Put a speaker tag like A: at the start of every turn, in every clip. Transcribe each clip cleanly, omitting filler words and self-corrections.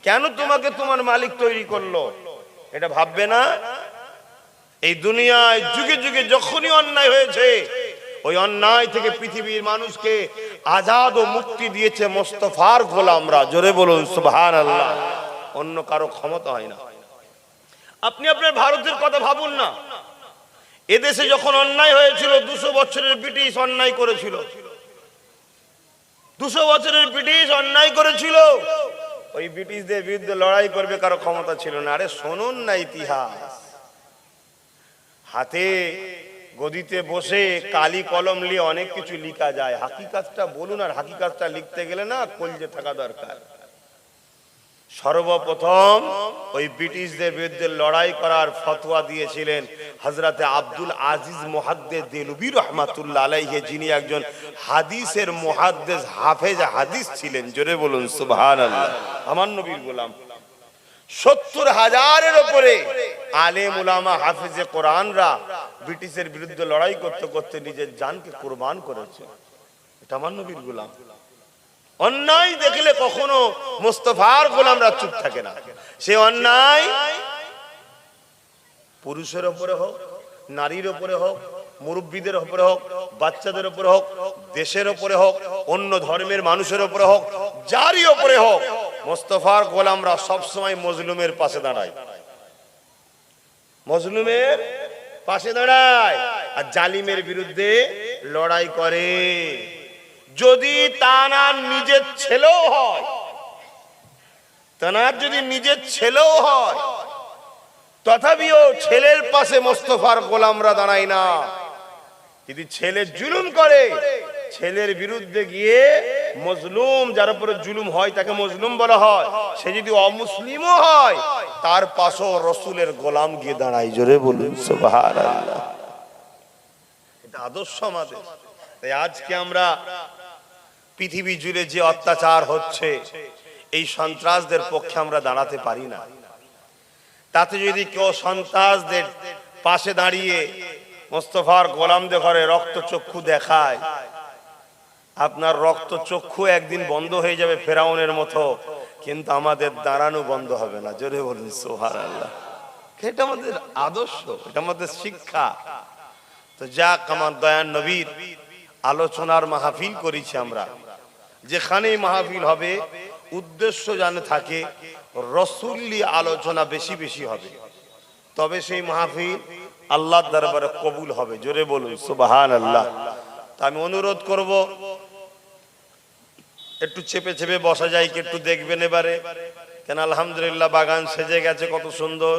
A: কেন তোমাকে তোমার মালিক তৈরি করলো? এটা ভাববে না? এই দুনিয়ায় যুগে যুগে যখনই অন্যায় হয়েছে, ওই অন্যায় থেকে পৃথিবীর মানুষকে আজাদ ও মুক্তি দিয়েছে মোস্তফার গোলামরা। জোরে বলুন সুবহানাল্লাহ। অন্য কারো ক্ষমতা হয় না। আপনি আপনার ভারতের কথা ভাবুন না। এদেশে যখন অন্যায় হয়েছিল, 200 বছরের ব্রিটিশ অন্যায় করেছিল, 200 বছরের ব্রিটিশ অন্যায় করেছিল। ওই ব্রিটিশদের বিরুদ্ধে লড়াই করবে কারো ক্ষমতা ছিল না। আরে শুনুন না ইতিহাস। হাতে গদিতে বসে কালি কলম নিয়ে অনেক কিছু লেখা যায়, হাকিকাতটা বলুন। আর হাকিকাতটা লিখতে গেলে না কলজে থাকা দরকার। সর্বপ্রথম ওই ব্রিটিশদের বিরুদ্ধে লড়াই করার ফতোয়া দিয়েছিলেন হযরতে আব্দুল আজিজ মুহাদ্দিস দেলবি রাহমাতুল্লাহ আলাইহি, যিনি একজন হাদিসের মুহাদ্দিস, হাফেজ হাদিস ছিলেন। জোরে বলুন সুবহানাল্লাহ। আমার নবীর গোলাম। 70,000-এর উপরে আলেম উলামা হাফেজে কোরআনরা ব্রিটিশের বিরুদ্ধে লড়াই করতে করতে নিজের জানকে কুরবান করেছে। এটা আমার নবীর গোলাম। অন্যায় দেখলে কখনো মুস্তাফার গোলামরা চুপ থাকে না। সে অন্যায় পুরুষের উপরে হোক, নারীর উপরে হোক, মুরব্বীদের উপরে হোক, বাচ্চাদের উপরে হোক, দেশের উপরে হোক, অন্য ধর্মের মানুষের উপরে হোক, যারই উপরে হোক, মুস্তাফার গোলামরা সবসময় মজলুমের পাশে দাঁড়ায়। মজলুমের পাশে দাঁড়ায় আর জালিমের বিরুদ্ধে লড়াই করে। যদি তানার নিজের ছেলেও হয়, তানার যদি নিজের ছেলেও হয়, তথাপিও ছেলের পাশে মুস্তাফার গোলামরা দাঁড়ায় না। যদি ছেলে জুলুম করে, ছেলের বিরুদ্ধে গিয়ে মজলুম, যার উপরে জুলুম হয় তাকে মজলুম বলা হয়, সে যদি অমুসলিমও হয় তার পাশেও রাসূলের গোলাম গিয়ে দাঁড়ায়। জোরে বলুন সুবহানাল্লাহ। এটা আদর্শ আমাদের। তাই আজকে আমরা পৃথিবী জুড়ে যে অত্যাচার হচ্ছে, এই সন্ত্রাসদের পক্ষে আমরা দাঁড়াতে পারি না। তাতে যদি কেউ সন্ত্রাসদের পাশে দাঁড়িয়ে মুস্তাফার গোলামদের ঘরে রক্তচক্ষু দেখায়, আপনার রক্তচক্ষু একদিন বন্ধ হয়ে যাবে ফেরাউনের মতো, কিন্তু আমাদের দাঁড়ানো বন্ধ হবে না। জোরে বলুন সুবহানাল্লাহ। এটা আমাদের আদর্শ, এটা আমাদের শিক্ষা। তো যাক, আমার দয়ার নবীর আলোচনার মাহফিল করেছি আমরা। যেখানেই মাহফিল হবে উদ্দেশ্য জানে থাকে রাসূলি আলোচনা বেশি বেশি হবে, তবে সেই মাহফিল আল্লাহর দরবারে কবুল হবে। জোরে বলুন সুবহানাল্লাহ। তা আমি অনুরোধ করব, একটু চেপে চেপে বসা যায় কি একটু দেখবেন এবারে। কেন আলহামদুলিল্লাহ বাগান সেজে গেছে, কত সুন্দর।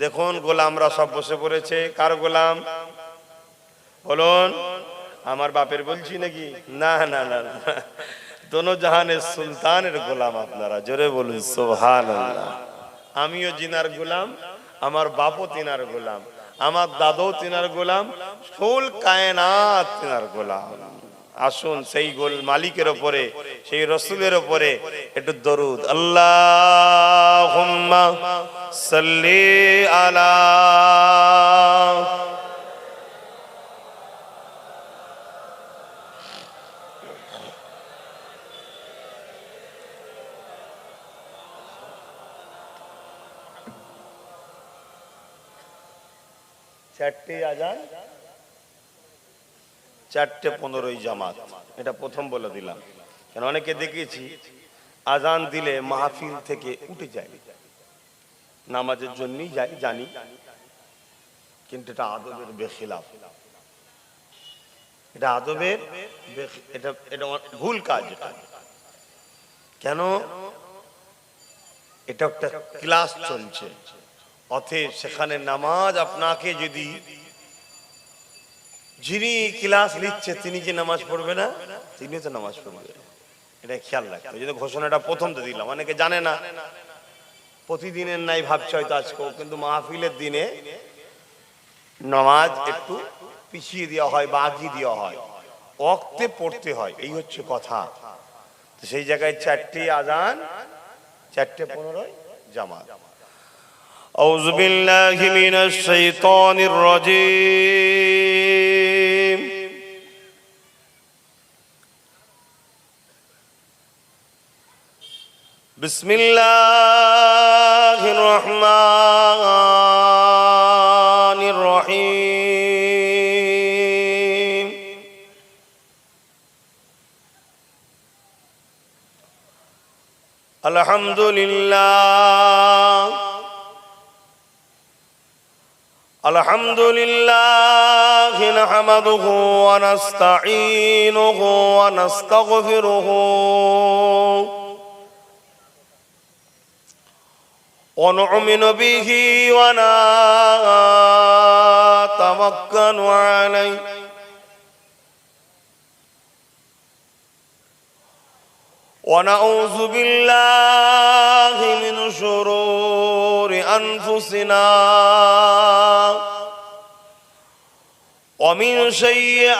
A: দেখুন গোলামরা সব বসে পড়েছে। কার গোলাম বলুন? আমার বাপের বলছি নাকি? না না না, দোনো জাহানের সুলতানের গোলাম আপনারা। জোরে বলুন সুবহানাল্লাহ। আমিও জিনার গোলাম, আমার বাপও তিনার গোলাম, আমার দাদাও তিনার গোলাম, ফুল কায়নাত তিনার গোলাম। আসুন সেই গোল মালিকের উপরে, সেই রাসূলের উপরে একটু দরুদ। আল্লাহুম্মা সাল্লি আলা। চারটে আজান, 4:15 জামাত। এটা প্রথম বলে দিলাম, কারণ অনেকে দেখেছি আজান দিলে মাহফিল থেকে উঠে যায়, নামাজের জন্যই যাই জানি, কিন্তু এটা আদবের বেখিলাফ। এটা আদবের এটা এটা ভুল কাজ। এটা কেন? এটা একটা ক্লাস চলছে, অতএব সেখানে নামাজ আপনাকে যদি, যিনি ক্লাস নিচ্ছে তিনি যে নামাজ পড়বে না, তিনি তো নামাজ পড়বে, এটা খেয়াল রাখতে হবে। যদি ঘোষণাটা প্রথম তো দিলাম, অনেকে জানে না, প্রতিদিনের নাই ভাবছে হয়তো আজকেও, কিন্তু মাহফিলের দিনে নামাজ একটু পিছিয়ে দেওয়া হয় বা আগিয়ে দেওয়া হয়, ওয়াক্তে পড়তে হয়, এই হচ্ছে কথা। তো সেই জায়গায় 4টে আজান, 4:15 জামাত। আউযু বিল্লাহি মিনাশ শাইতানির রাজীম। বিসমিল্লাহির রহমানির রহিম। আলহামদুলিল্লাহ আলহামদুলিল্লাহি নাহমাদুহু ওয়া নাস্তাঈনুহু ওয়া নাস্তাগফিরুহু ওয়া নু'মিনু বিহি ওয়া নাতাওয়াক্কালু আলাইহি ওয়া নাউযু বিল্লাহি মিন শুরুরি আনফুসিনা ومن سيئات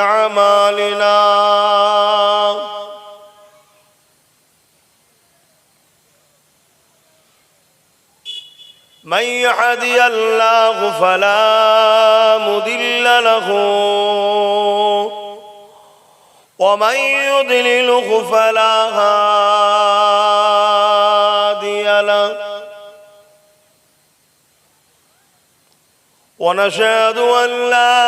A: أعمالنا من يهدي الله فلا مضل له ومن يضلله فلا هادي له ونشهد أن لا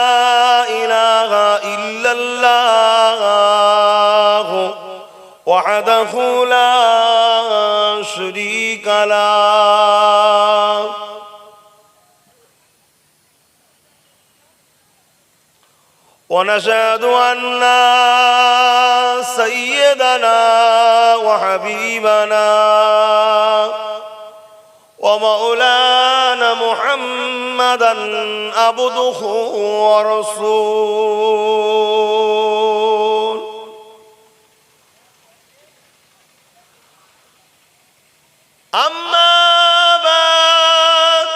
A: إله إلا الله وحده لا شريك له ونشهد أن سيدنا وحبيبنا ومولانا محمدا عبده ورسوله أما بعد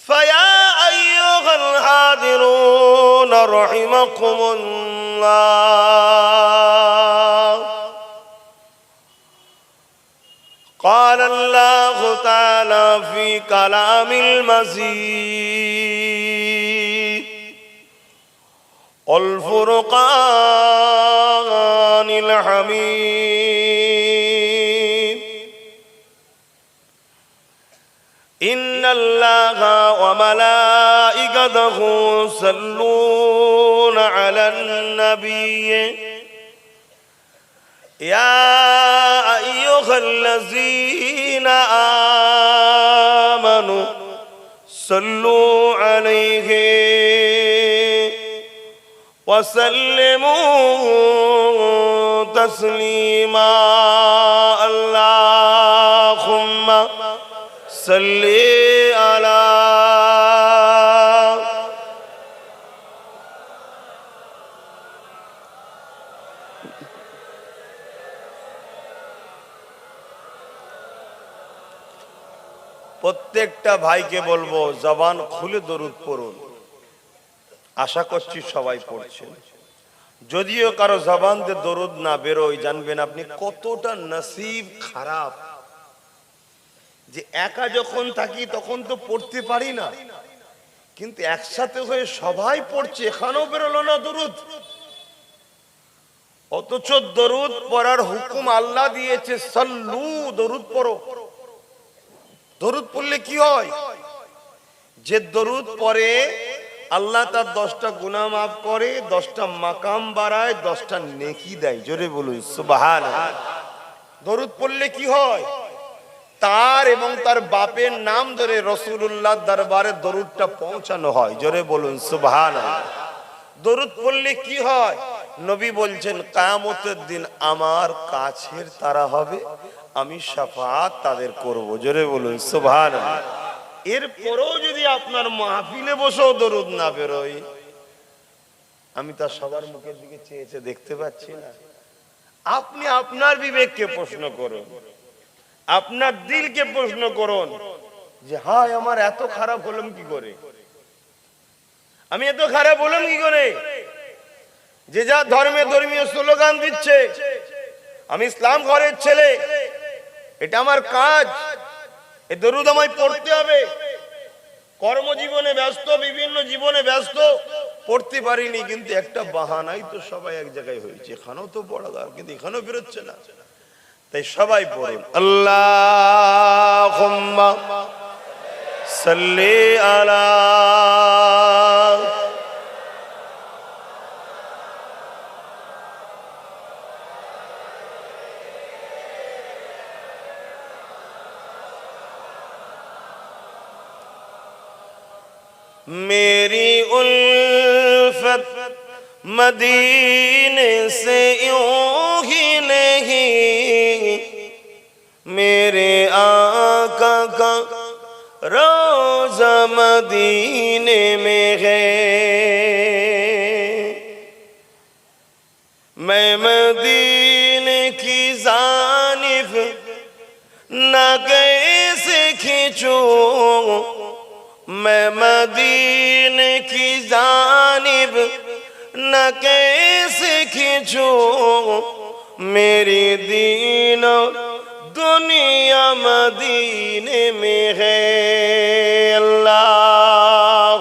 A: فيا أيها الحاضرون رحمكم الله قال الله تعالى في كلام المجيد والفرقان الحميد إن الله وملائكته يصلون على النبي يا أيها الذين آمنوا صلوا عليه وسلموا تسليما اللهم صل على প্রত্যেকটা ভাইকে বলবো জবান খুলে দরুদ পড়ুন। আশা করছি সবাই পড়ছেন। যদিও কারো জবান দিয়ে দরুদ না বেরোয়, জানবেন আপনি কতটা নসিব খারাপ যে একা যখন থাকি তখন তো পড়তে পারি না, কিন্তু একসাথে হয়ে সবাই পড়ছে, এখানেও বেরোলো না দরুদ। অথচ দরুদ পড়ার হুকুম আল্লাহ দিয়েছে, সাল্লু, দরুদ পড়ো। দরুদ পড়লে কি হয়? যে দরুদ পড়ে আল্লাহ তার 10টা গুনাহ মাফ করে, 10টা মাকাম বাড়ায়, 10টা নেকি দেয়। জোরে বলুন সুবহানাল্লাহ। দরুদ পড়লে কি হয়? তার এবং তার বাপের নাম ধরে রাসূলুল্লাহর দরবারে দরুদটা পৌঁছানো হয়। জোরে বলুন সুবহানাল্লাহ। দরুদ পড়লে কি হয়? নবী বলছেন কিয়ামতের দিন আমার কাছের তারা হবে, আমি শাফাআত তাদের করব। জোরে বলুন সুবহানাল্লাহ। এরপরেও যদি আপনার মাহফিলে বসেও দরুদ না বেরোয়, আমি তার সবার মুখের দিকে চেয়ে চেয়ে দেখতে পাচ্ছি না। আপনি আপনার বিবেককে প্রশ্ন করুন, আপনার দিলকে প্রশ্ন করুন যে হায় আমার এত খারাপ হলাম কি করে, আমি এত খারাপ হলাম কি করে? যে যা ধর্মে ধর্মীয় স্লোগান দিচ্ছে, আমি ইসলাম ঘরের ছেলে, এটা আমার কাজ, এই দরুদ আমায় পড়তে হবে। কর্মজীবনে ব্যস্ত, বিভিন্ন জীবনে ব্যস্ত, পড়তে পারিনি, কিন্তু একটা বাহানাই তো সবাই এক জায়গায় হয়েছে, এখানেও তো পড়া দরকার, কিন্তু এখানেও বেরোচ্ছে না। তাই সবাই পড়ুন আল্লাহুম্মা সাল্লি আলা मेरी उल्फत मदीने से यूं ही नहीं, मेरे आका का रोज़ा मदीने में है। मैं मदीने की जानिब न कैसे खींचूं, मैं मदीने की जानिब न कैसे खींचूं, मेरी दीन दुनिया मदीने में है। अल्लाहुम्मा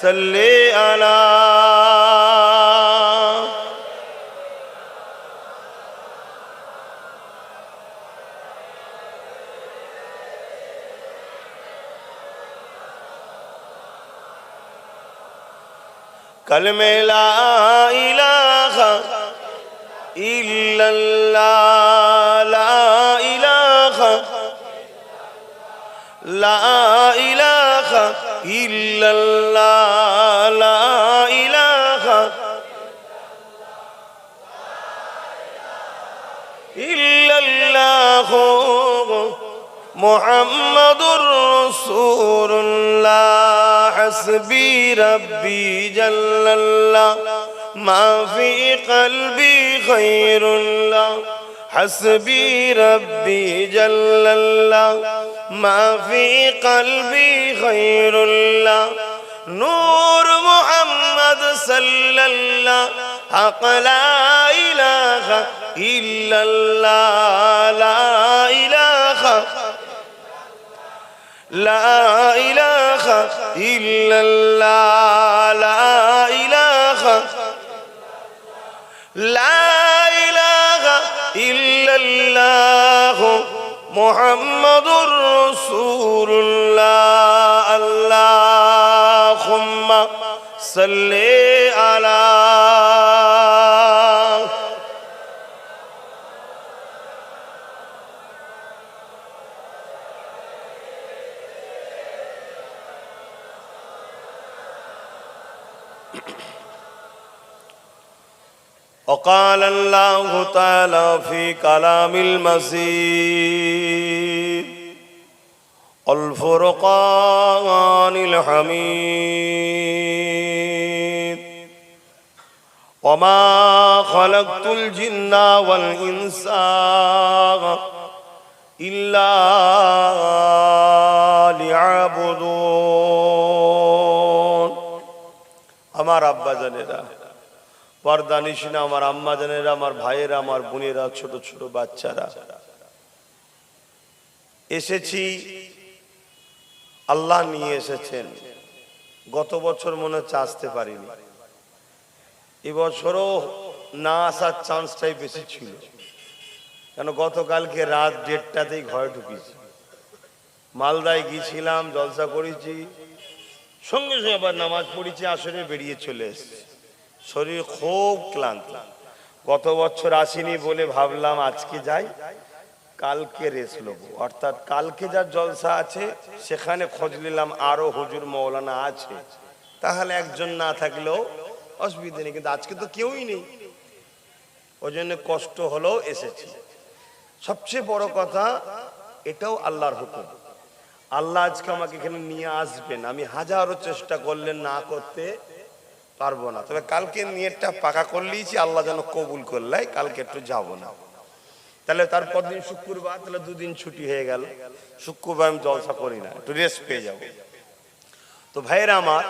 A: सल्ली अला कलमे ला इलाहा इल्लल्लाह, ला इलाहा इल्लल्लाह, ला इलाहा इल्लल्लाह, मुहम्मदुर रसूलुल्लाह, हस्बी रब्बी जल्लल्लाह, मा फी क़ल्बी खैरुल्लाह, हस्बी रब्बी जल्लल्लाह, मा फी क़ल्बी खैरुल्लाह, नूर मुहम्मद सल्लल्लाह, हक़ ला इलाहा इल्लल्लाह, ला इलाहा इल्लल्लाह, ला इलाहा इल्लल्लाह, मुहम्मदुर रसूलुल्लाह। अल्लाहुम्मा सल्ली अला وقال الله تعالى في كلام المسيد الفرقان الحميد وما خلقت الجن والإنس إلا ليعبدون। আমার আব্বা জানেরা, পর্দা নিশিনা আমার আম্মা জানেরা, আমার ভাইয়েরা, আমার বোনেরা, ছোট ছোট বাচ্চারা, এসেছি, আল্লাহ নিয়ে এসেছেন। গত বছর মনে হচ্ছে আসতে পারিনি, এবছরও না আসার চান্সটাই বেশি ছিল, কেন গতকালকে রাত 1:30তেই ঘরে ঢুকেছি, মালদায় গিয়েছিলাম, জলসা করেছি, সঙ্গে সঙ্গে আবার নামাজ পড়েছি, আসরে বেরিয়ে চলে এসেছি, শরীর খুব ক্লান্ত। গত বছর আসিনি বলে ভাবলাম আজকে যাই, কালকে রেস্ট নেব, অর্থাৎ কালকে যার জলসা আছে সেখানে খোঁজ নিলাম আরো হুজুর মৌলানা আছে, তাহলে একজন না থাকলেও অসুবিধা নেই, কিন্তু আজকে তো কেউই নেই, ওই জন্য কষ্ট হলেও এসেছি। সবচেয়ে বড় কথা, এটাও আল্লাহর হুকুম, আল্লাহ আজকে আমাকে এখানে নিয়ে আসবেন, আমি হাজারো চেষ্টা করলে না করতে পারবো না, তবে কালকে নিয়তটা পাকা করলেইছি, আল্লাহ যেন কবুল করলে কালকে একটু যাব না, তাহলে তারপর দিন শুক্রবার, তাহলে 2 দিন ছুটি হয়ে গেল, শুক্রবার আমি জলসা করি না, একটু রেস্ট পেয়ে যাব। তো ভাইয়েরা আমার,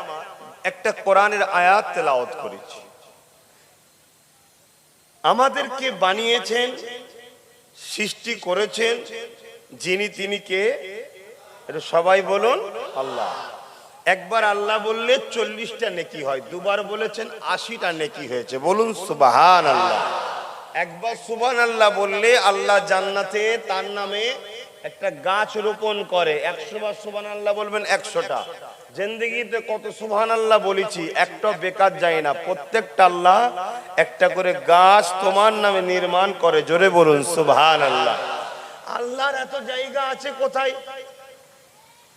A: একটা কোরআনের আয়াত তেলাওয়াত করেছি। আমাদেরকে বানিয়েছেন, সৃষ্টি করেছেন যিনি, তিনি কে? এটা সবাই বলুন, আল্লাহ। একবার আল্লাহ বললে 40টা নেকি হয়, দুবার বলেছেন 80টা নেকি হয়েছে। বলুন সুবহানাল্লাহ। একবার সুবহানাল্লাহ বললে আল্লাহ জান্নাতে তার নামে একটা গাছ রোপণ করে। 100 বার সুবহানাল্লাহ বলবেন 100টা। জিন্দেগিতে কত সুবহানাল্লাহ বলেছি, একটা বেকার যায় না। প্রত্যেকটা আল্লাহ একটা করে গাছ তোমার নামে নির্মাণ করে। জোরে বলুন সুবহানাল্লাহ। আল্লাহর এত জায়গা আছে কোথায়?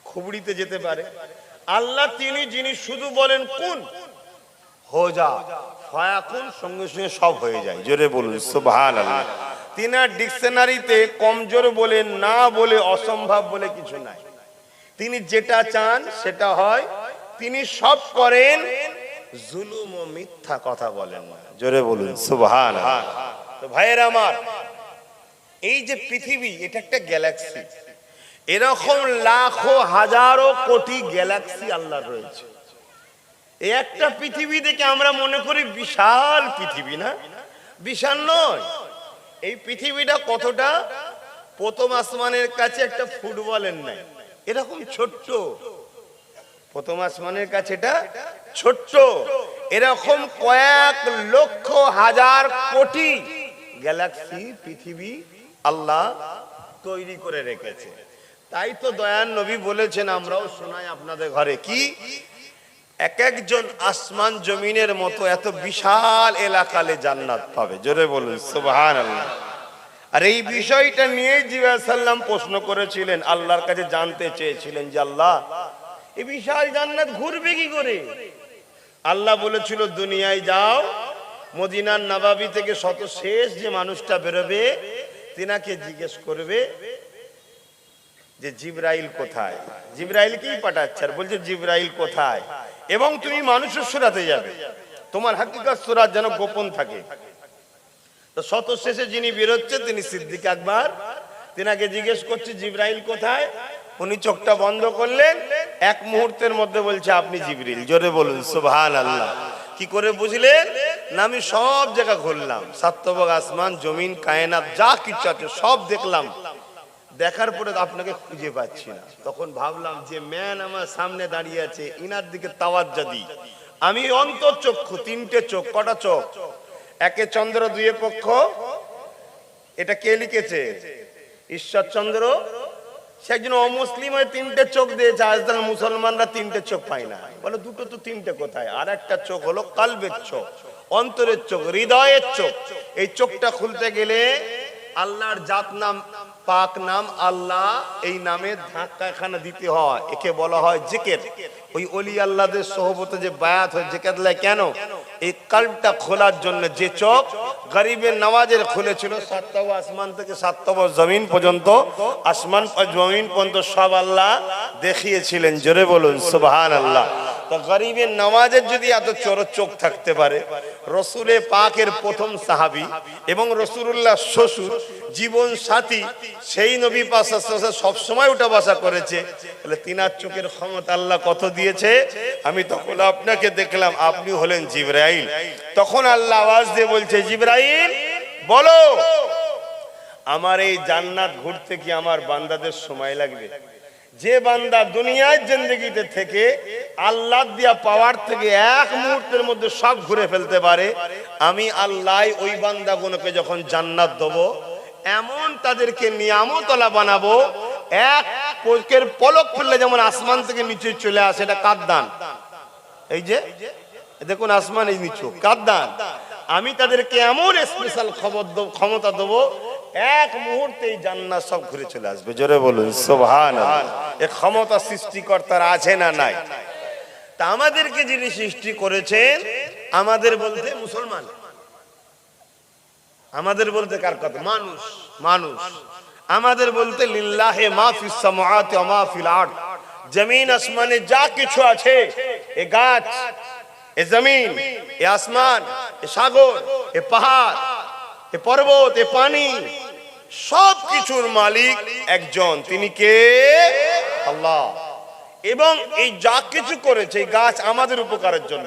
A: খুবড়িতে যেতে পারে। আল্লাহ তিনি যিনি শুধু বলেন কুন হো যা, ফায়াকুন, সঙ্গে সঙ্গে সব হয়ে যায়। জোরে বলুন সুবহানাল্লাহ। তিনার ডিকশনারিতে কমজোর বলে, না বলে, অসম্ভব বলে কিছু নাই। তিনি যেটা চান সেটা হয়। তিনি সব করেন, জুলুম ও মিথ্যা কথা বলেন না। জোরে বলুন সুবহানাল্লাহ। তো ভাইয়েরা আমার, এই যে পৃথিবী, এটা একটা গ্যালাক্সি। এরকম লাখো হাজারো কোটি গ্যালাক্সি আল্লাহর রয়েছে। এই একটা পৃথিবী দেখে আমরা মনে করি বিশাল পৃথিবী, না বিশাল নয়। এই পৃথিবীটা কতটা, প্রথম আসমানের কাছে একটা ফুটবলের নাই, এরকম ছোট্ট। প্রথম আসমানের কাছে এটা ছোট্ট। এরকম কয়েক লক্ষ হাজার কোটি গ্যালাক্সি পৃথিবী আল্লাহ তৈরি করে রেখেছে। তাই তো দয়ার নবী বলেছেন, আমরাও শোনাই আপনাদের ঘরে, কি এক একজন আসমান জমিনের মতো এত বিশাল এলাকালে জান্নাত পাবে। জোরে বলুন সুবহানাল্লাহ। আর এই বিষয়টা নিয়ে জিবরাইল সাল্লাম প্রশ্ন করেছিলেন, আল্লাহর কাছে জানতে চেয়েছিলেন যে আল্লাহ এই বিশাল জান্নাত ঘুরবে কি করে? আল্লাহ বলেছিল, দুনিয়ায় যাও, মদিনার নবাবী থেকে শত শেষ যে মানুষটা বেরোবে তিনাকে জিজ্ঞেস করবে যে জিবরাইল কোথায়। জিবরাইল কি পাঠাচ্ছে? আর বলছে জিবরাইল কোথায়, এবং তুমি মানুষের সুরাতে যাবে, তোমার হাকিকত সুরাত যেন গোপন থাকে। তো শত শেষে যিনি বেরোচ্ছে তিনি সিদ্দিক আকবর, তিনাকে জিজ্ঞেস করছে জিবরাইল কোথায়। উনি চোখটা বন্ধ করলেন, এক মুহূর্তের মধ্যে বলছে আপনি জিবরিল। জোরে বলুন সুবহানাল্লাহ। কি করে বুঝলেন? না আমি সব জায়গা ঘুরলাম, সাতভাগ আসমান জমিন কায়নাত যা কিছু আছে সব দেখলাম, দেখার পরে আপনাকে খুঁজে পাচ্ছি না। তখন ভাবলাম যে ম্যান আমার সামনে দাঁড়িয়ে আছে, ইনার দিকে তাওয়াজ্জুহ দিই। আমি অন্তর্চক্ষু, তিনটে চোখ। কটা চোখ? একে চন্দ্র, দুয়ে পক্ষ। এটা কে লিখেছে? ঈশ্বরচন্দ্র। সে একজন অমুসলিম হয়ে তিনটে চোখ দিয়েছে। আজকাল মুসলমানরা তিনটে চোখ পায় না, বলে দুটো তো তিনটে কোথায়? আর একটা চোখ হলো কালবের চোখ, অন্তরের চোখ, হৃদয়ের চোখ। এই চোখটা খুলতে গেলে আল্লাহর জাত নাম, পাক নাম আল্লাহ, এই নামে ধাক্কা এখানে দিতে হয়। একে বলা হয় জিকির। ওই ওলি আল্লাহদের সোহবতে যে বায়াত হয় জিকির লাই, কেন? এই কালবটা খোলার জন্য। যে চোখ গরিবের নওয়াজের খুলেছিল, সাতটা আসমান থেকে সাতটা জমিন পর্যন্ত, আসমান জমিন পর্যন্ত সব আল্লাহ দেখিয়েছিলেন। জোরে বলুন সুবহানাল্লাহ। তো গরিবের নওয়াজের যদি এত চোখ থাকতে পারে, রসুলে পাকের প্রথম সাহাবী এবং রসুলুল্লাহ শ্বশুর জীবন সাথী সেই নবী পাক সব সময় উঠা বসা করেছে, তাহলে তিনার চোখের ক্ষমতা আল্লাহ কত দিয়েছে। আমি তখন আপনাকে দেখলাম, আপনি হলেন জিবরাইল। তখন আল্লাহ আওয়াজ দিয়ে বলছে, জিবরাইল বলো, আমার এই জান্নাত ঘুরতে কি আমার বান্দাদের সময় লাগবে? যে বান্দা দুনিয়ার জিন্দেগিতে থেকে আল্লাহ দিয়া পাওয়ার থেকে এক মুহূর্তের মধ্যে সব ঘুরে ফেলতে পারে, আমি আল্লাহ ওই বান্দাগুলোকে যখন জান্নাত দেব, এমন তাদেরকে নিয়ামতওয়ালা বানাবো, এক চোখের পলক ফেললে যেমন আসমান থেকে নিচে চলে আসে। এটা কার দান? এই যে দেখুন আসমান, এই নিচু কার দান? আমি তাদেরকে এমন স্পেশাল ক্ষমতা দেবো, এক মুহূর্তে এই জান্নাত সব ঘুরে চলে আসবে। জোরে বলুন সুবহানাল্লাহ। এই ক্ষমতা সৃষ্টিকর্তার আছে না নাই? তা আমাদেরকে যিনি সৃষ্টি করেছেন, আমাদের বলতে মুসলমান, আমাদের বলতে কার কথা? মানুষ। মানুষ আমাদের বলতে লিল্লাহি মা ফিস সামাওয়াতি ওয়া মা ফিল আরদ। জমিন আসমানে যা কিছু আছে, এ গাছ, এ জমিন, এ আসমান, এ সাগর, এ পাহাড়, এ পর্বত, এ পানি, সব কিছুর মালিক একজন। তিনি কে? আল্লাহ। এবং এই যা কিছু করেছে, এই গাছ আমাদের উপকারের জন্য,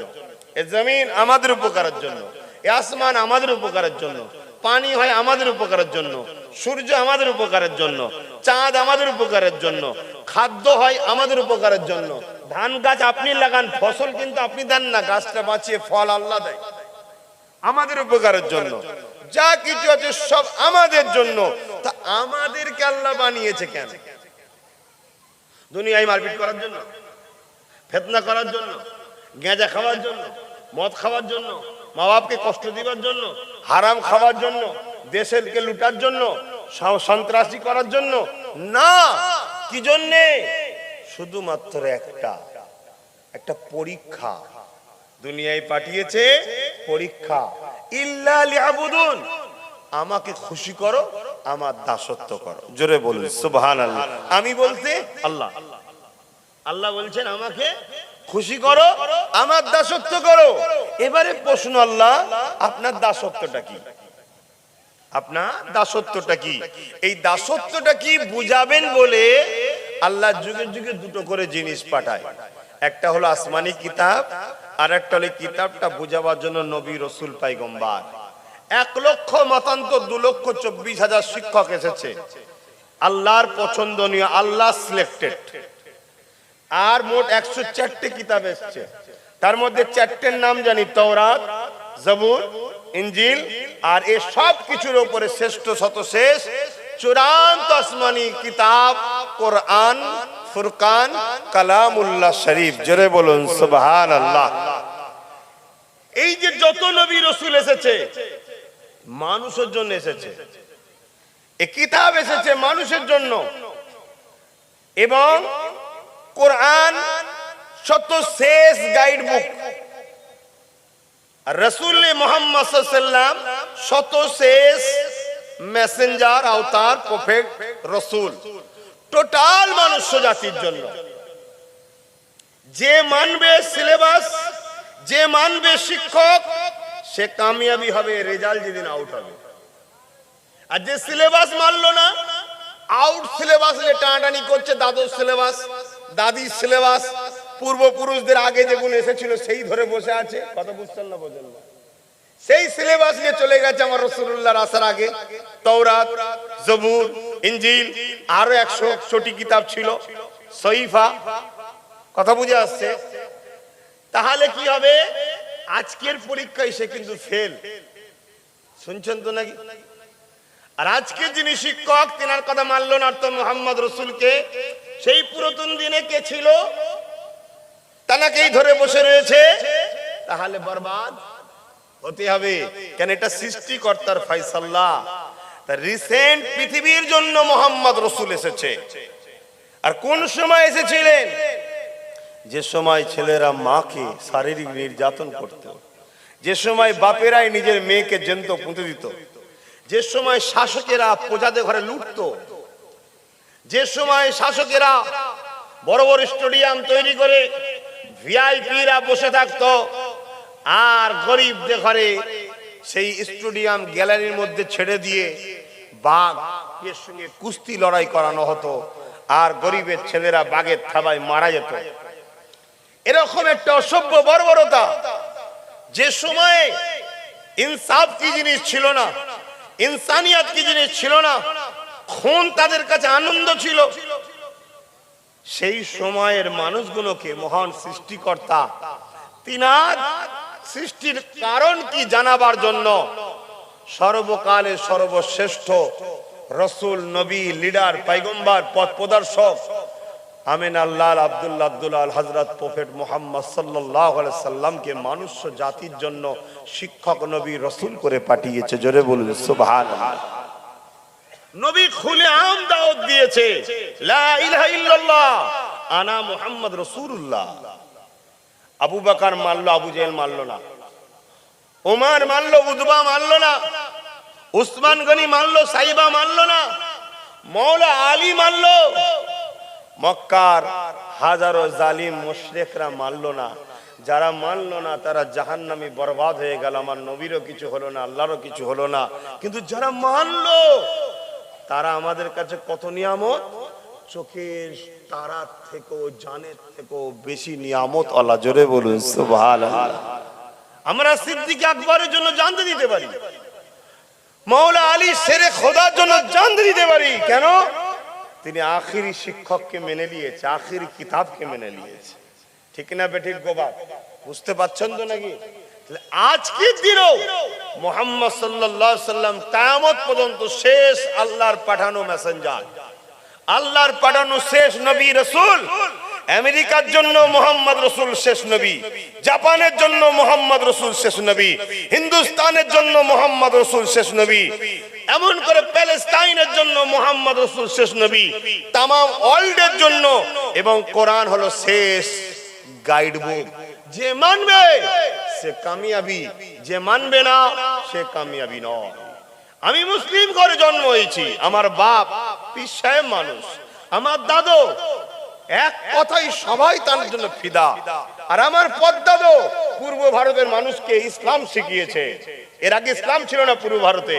A: এ জমিন আমাদের উপকারের জন্য, এ আসমান আমাদের উপকারের জন্য, পানি হয় আমাদের উপকারের জন্য, সূর্য আমাদের উপকারের জন্য, চাঁদ আমাদের উপকারের জন্য, খাদ্য হয় আমাদের উপকারের জন্য, ধান গাছ আপনি লাগান, ফসল কিন্তু আপনি দেন না, গাছটা বাঁচিয়ে ফল আল্লাহ দেয় আমাদের উপকারের জন্য। যা কিছু আছে সব আমাদের জন্য। তা আমাদেরকে আল্লাহ বানিয়েছে কেন? দুনিয়ায় মারপিট করার জন্য, ফিতনা করার জন্য, গাঁজা খাওয়ার জন্য, মদ খাওয়ার জন্য, মা বাপকে কষ্ট দিবার জন্য, হারাম খাওয়ার জন্য, দেশেরকে লুটার জন্য, সন্ত্রাসী করার জন্য না। কি জন্যে? শুধুমাত্র একটা পরীক্ষা। দুনিয়ায় পাঠিয়েছে পরীক্ষা। ইল্লা লিয়াবুদুন, আমাকে খুশি করো, আমার দাসত্ব করো। জোরে বলুন সুবহানাল্লাহ। আমি বলতে আল্লাহ, আল্লাহ বলছেন আমাকে খুশি করো, আমার দাসত্ব করো। এবারে প্রশ্ন, আল্লাহ আপনার দাসত্বটা কি? আপনার দাসত্বটা কি? এই দাসত্বটা কি বুঝাবেন বলে আল্লাহ যুগে যুগে দুটো করে জিনিস পাঠায়। একটা হলো আসমানি কিতাব, আর একটা হলো কিতাবটা বুঝাবার জন্য নবী রসুল পয়গম্বর। 1,00,000 মতান্তর 2,24,000 শিক্ষক এসেছে, আল্লাহর পছন্দনীয়, আল্লাহ সিলেক্টেড। আর মোট 104টি কিতাব এসেছে। তার মধ্যে 4টের নাম জানি, তাওরাত, জবুর, ইনজিল। আর এই সব কিছুর উপরে শ্রেষ্ঠ শতশেষ চূড়ান্ত আসমানি কিতাব কোরআন, ফুরকান, কালামুল্লাহ শরীফ। জোরে বলুন সুবহানাল্লাহ। এই যে যত নবী রাসূল এসেছে মানুষের জন্য এসেছে, এই কিতাব এসেছে মানুষের জন্য। এবং কোরআন সর্বশেষ গাইড বুক, আর রাসূল মুহাম্মদ সাল্লাল্লাহু আলাইহি ওয়াসাল্লাম সর্বশেষ মেসেঞ্জার, আওতার, প্রফেট, রাসূল টোটাল মানুষ জাতির জন্য। যে মানবে সিলেবাস, যে মানবে শিক্ষক, সে কামিয়াবি হবে, রেজাল্ট যেদিন আউট হবে। আর যে সিলেবাস মানলো না, আউট সিলেবাস নিয়ে টানাটানি করছে, দাদুর সিলেবাস, দাদির সিলেবাস, পূর্বপুরুষদের আগে যেগুলো এসেছিল সেই ধরে বসে আছে। কথা বুঝছেন না? বোঝেন না? সেই সিলেবাস নিয়ে চলে গেছে আমার রাসূলুল্লাহর আসার আগে। তাওরাত, জবুর, ইনজিল, আরো 100টি কিতাব ছিল, সহিফা। কথা বুঝে আসছে? তাহলে কি হবে? আজকের পরীক্ষায় সে কিন্তু ফেল। শুনছেন তো নাকি? আর আজকে যিনি শিক্ষক, তিনার কথা মানলো না তো মুহাম্মদ রাসূলকে, সেই পুরাতন দিনে কে ছিল তানাকেই ধরে বসে রয়েছে, তাহলে বরবাদ হতে হবে। কেন? এটা সৃষ্টিকর্তার ফয়সালা। তা রিসেন্ট পৃথিবীর জন্য মুহাম্মদ রাসূল এসেছে। আর কোন সময় এসেছিলেন? যে সময় ছেলেরা মাকে শারীরিক নির্যাতন করত, যে সময় বাপেরাই নিজের মেয়েকে জ্যান্ত পুঁতে দিত, যে সময় শাসকেরা প্রজাদের ঘরে লুটত, যে সময় শাসকেরা বড় বড় স্টেডিয়াম তৈরি করে ভিআইপিরা বসে থাকতো, আর গরিবদের ঘরে সেই স্টেডিয়াম গ্যালারির মধ্যে ছেড়ে দিয়ে বাঘ এর সঙ্গে কুস্তি লড়াই করানো হতো, আর গরিবের ছেলেরা বাঘের থাবায় মারা যেত। এরকম একটা অসভ্য বর্বরতা। যে সময়ে ইনসাফ কি জিনিস ছিল না, ইনসানিয়াত কি জিনিস ছিল না, খুন তাদের কাছে আনন্দ ছিল, সেই সময়ের মানুষগুলোকে মহান সৃষ্টিকর্তা তিনার সৃষ্টির কারণ কি জানাবার জন্য সর্বকালের সর্বশ্রেষ্ঠ রাসূল, নবী, লিডার, পয়গম্বর, পথ প্রদর্শক আমিন আল্লাহ আব্দুল্লাহ হযরত প্রফেট মুহাম্মদ সাল্লাল্লাহু আলাইহি সাল্লামকে মানুষ জাতির জন্য শিক্ষক, নবী, রাসূল করে পাঠিয়েছে। জোরে বলুন সুবহানাল্লাহ। নবী খুলে আম দাওয়াত দিয়েছে, লা ইলাহা ইল্লাল্লাহ আনা মুহাম্মদ রাসূলুল্লাহ। আবু বকর মানলো, আবু জেহেল মানলো না, ওমর মানলো, উতবা মানলো না, উসমান গনি মানলো, সাইবা মানলো না, মওলা আলী মানলো, মক্কার হাজারো জালিম মুশরিকরা মানলো না। যারা মানলো না তারা জাহান্নামী বরবাদ হয়ে গেল। আমার নবীরও কিছু হলো না, আল্লাহরও কিছু হলো না। কিন্তু যারা মানলো তারা আমাদের কাছে কত নিয়ামত, চোখের তারার থেকেও, জানের থেকেও বেশি নিয়ামত আল্লাহ। জোরে বলুন সুবহানাল্লাহ। আমরা সিদ্দিক আকবরের জন্য জান দিতে পারি, মওলা আলী শেরে খোদার জন্য জান দিতে পারি। কেন? তিনি আখিরি শিক্ষককে মেনে নিয়েছে, আখিরি কিতাবকে মেনে নিয়েছে। ঠিক না বেঠিক গোবা? বুঝতে পারছেন তো নাকি? আজকের দিনেও মুহাম্মদ সাল্লাল্লাহু আলাইহি সাল্লাম কিয়ামত পর্যন্ত শেষ আল্লাহর পাঠানো মেসেঞ্জার, আল্লাহর পাঠানো শেষ নবী রাসূল। আমেরিকার জন্য মোহাম্মদ রসুল শেষ নবী, জাপানের জন্য মোহাম্মদ রসুল শেষ নবী, হিন্দুস্তানের জন্য মোহাম্মদ রসুল শেষ নবী, এমন করে প্যালেস্টাইনের জন্য মোহাম্মদ রসুল শেষ নবী, তাম ওয়ার্ল্ডের জন্য। এবং কোরআন হলো শেষ গাইড বুক। যে মানবে সে কামিয়াবি, যে মানবে না সে কামিয়াবি নয়। আমি মুসলিম ঘরে জন্ম হয়েছি, আমার বাপ পীর সাহেব মানুষ, আমার দাদু এক কথাই সবাই তার জন্য ফিদা। আর আমার পদ্দাদো পূর্ব ভারতের মানুষকে ইসলাম শিখিয়েছে। এর আগে ইসলাম ছিল না পূর্ব ভারতে।